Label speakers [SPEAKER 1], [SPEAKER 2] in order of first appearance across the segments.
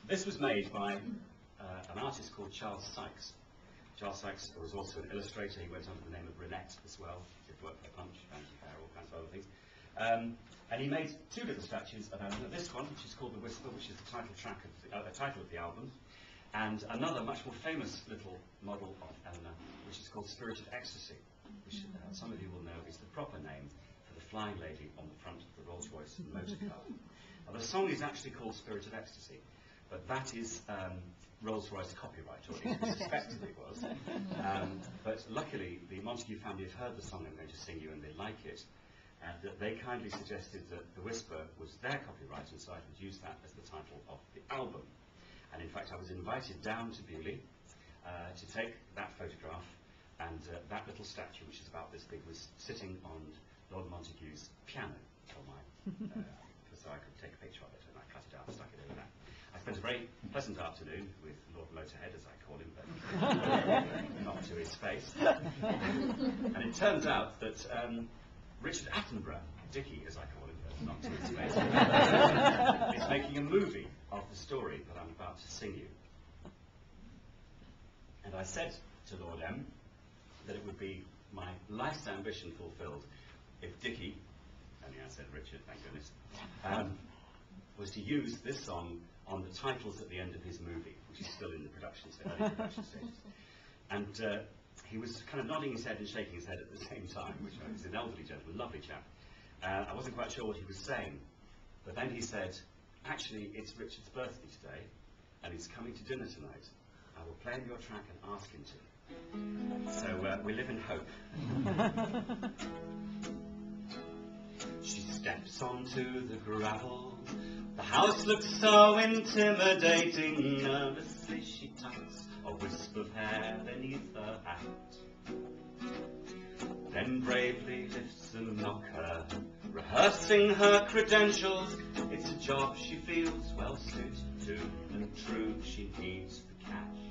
[SPEAKER 1] This was made by an artist called Charles Sykes. Charles Sykes was also an illustrator. He went under the name of Renette as well. He did work for Punch, Vanity Fair, all kinds of other things. And he made two little statues of Eleanor. This one, which is called The Whisper, which is the title track of the title of the album, and another much more famous little model of Eleanor, which is called Spirit of Ecstasy, which some of you will know is the proper name for the flying lady on the front of the Rolls-Royce motor car. Now, the song is actually called Spirit of Ecstasy, but that is Rolls-Royce copyright, or at least we suspected it was. But luckily, the Montague family have heard the song I'm going to sing you, and they like it. And they kindly suggested that The Whisper was their copyright, and so I would use that as the title of the album. And in fact, I was invited down to Beaulieu to take that photograph, and that little statue, which is about this big, was sitting on Lord Montague's piano so I could take a picture of it, and I cut it out and stuck it over there. I spent a very pleasant afternoon with Lord Motorhead, as I call him, but not to his face. And it turns out that Richard Attenborough, Dickie as I call him, but not to his face, is making a movie of the story that I'm about to sing you. And I said to Lord M that it would be my life's ambition fulfilled if Dickie, only I said Richard, thank goodness, was to use this song on the titles at the end of his movie, which is still in the early production stages. And he was kind of nodding his head and shaking his head at the same time, which is an elderly gentleman, lovely chap. I wasn't quite sure what he was saying, but then he said, actually, it's Richard's birthday today, and he's coming to dinner tonight. I will play him your track and ask him to. So we live in hope. She steps onto the gravel. The house looks so intimidating. Nervously she tucks a wisp of hair beneath her hat. Then bravely lifts a knocker, rehearsing her credentials. It's a job she feels well suited to, and true, she needs the cash.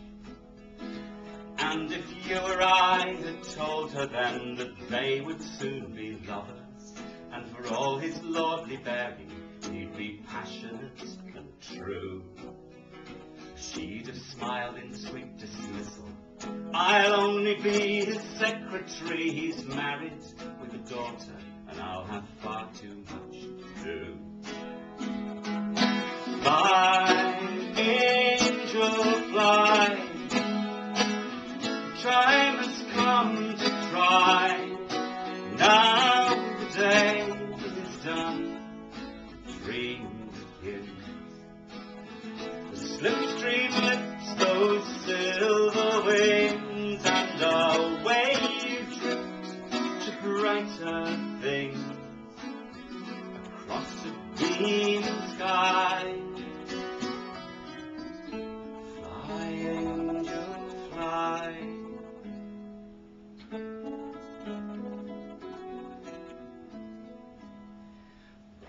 [SPEAKER 1] And if you or I had told her then that they would soon be lovers, and for all his lordly bearing, he'd be passionate and true, she'd have smiled in sweet dismissal. I'll only be his secretary. He's married with a daughter, and I'll have far too much to do. Fly, angel, fly. Time has come to try. Now the day is done. Dream begins. The slipstream lifts those silver wings, and away you drift to brighter things across the green sky. Fly, angel, fly.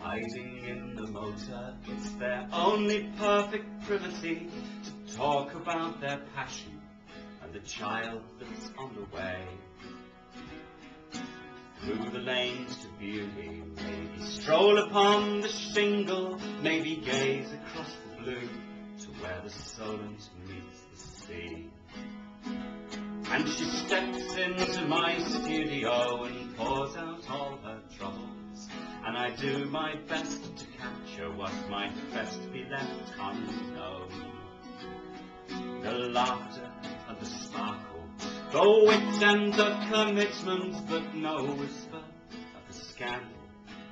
[SPEAKER 1] Riding in the motor, it's their only perfect privacy to talk about their passion and the child that's on the way. Through the lanes to beauty, maybe stroll upon the shingle, maybe gaze across the blue to where the Solent meets the sea. And she steps into my studio and pours out all her troubles, and I do my best to capture what might best be left unknown. The laughter and the sparkle, the wit and the commitment, but no whisper of the scandal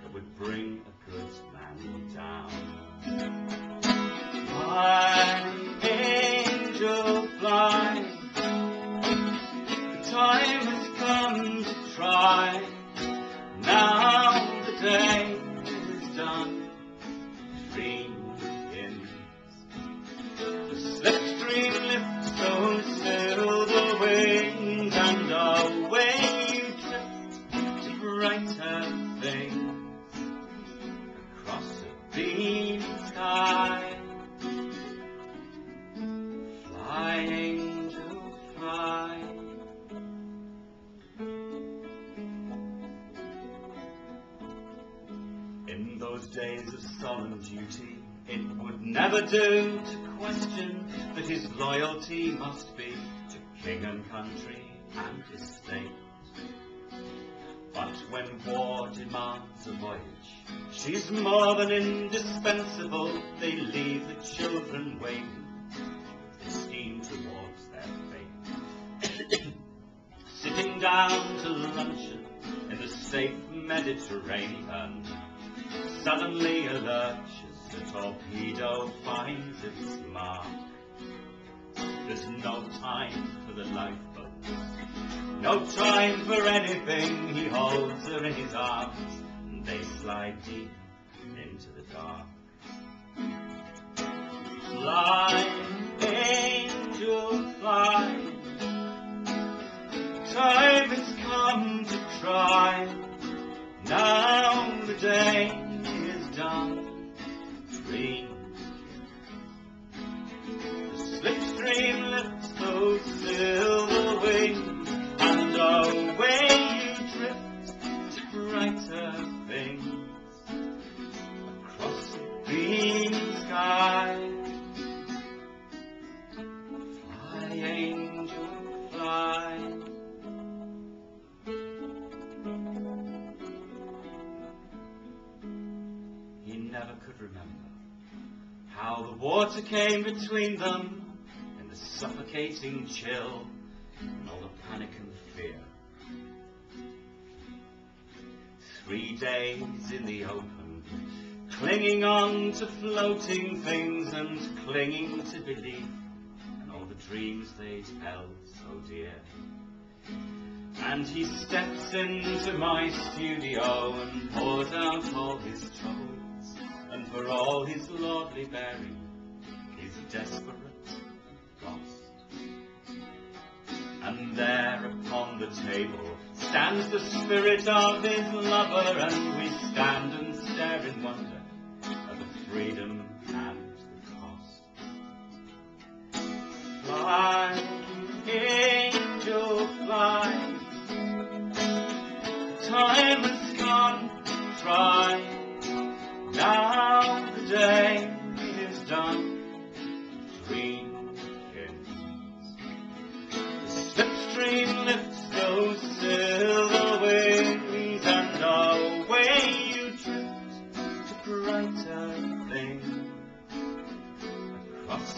[SPEAKER 1] that would bring a good man down. Fly, angel, fly. The time has come to try. Now the day is done. Dream begins. The slipstream lifts those silver wings, and away you drift to brighter things across the beam sky. Fly, angel, fly. In those days of solemn duty, it would never do to question that his loyalty must be to king and country and estate. But when war demands a voyage, she's more than indispensable. They leave the children waiting, they steam towards their fate. Sitting down to luncheon in the safe Mediterranean, suddenly a lurch as the torpedo finds its mark. There's no time for the lifeboats, no time for anything. He holds her in his arms and they slide deep into the dark. Fly, angel, fly. Time has come to try. Now the day is done. Dream. The slipstream lifts those silver wings, and away you drift to brighter things across the green sky. Fly, angel, fly. He never could remember how the water came between them in the suffocating chill and all the panic and fear. 3 days in the open, clinging on to floating things and clinging to belief and all the dreams they'd held so dear. And he steps into my studio and pours out all his troubles, and for all his lordly bearing, he's desperate and lost. And there upon the table stands the spirit of his lover, and we stand and stare in wonder at the freedom and the cost. Fly, angel, fly. Time has come to try. Now the day is done. Dream begins. The slipstream lifts those silver wings, and away you drift to brighter things across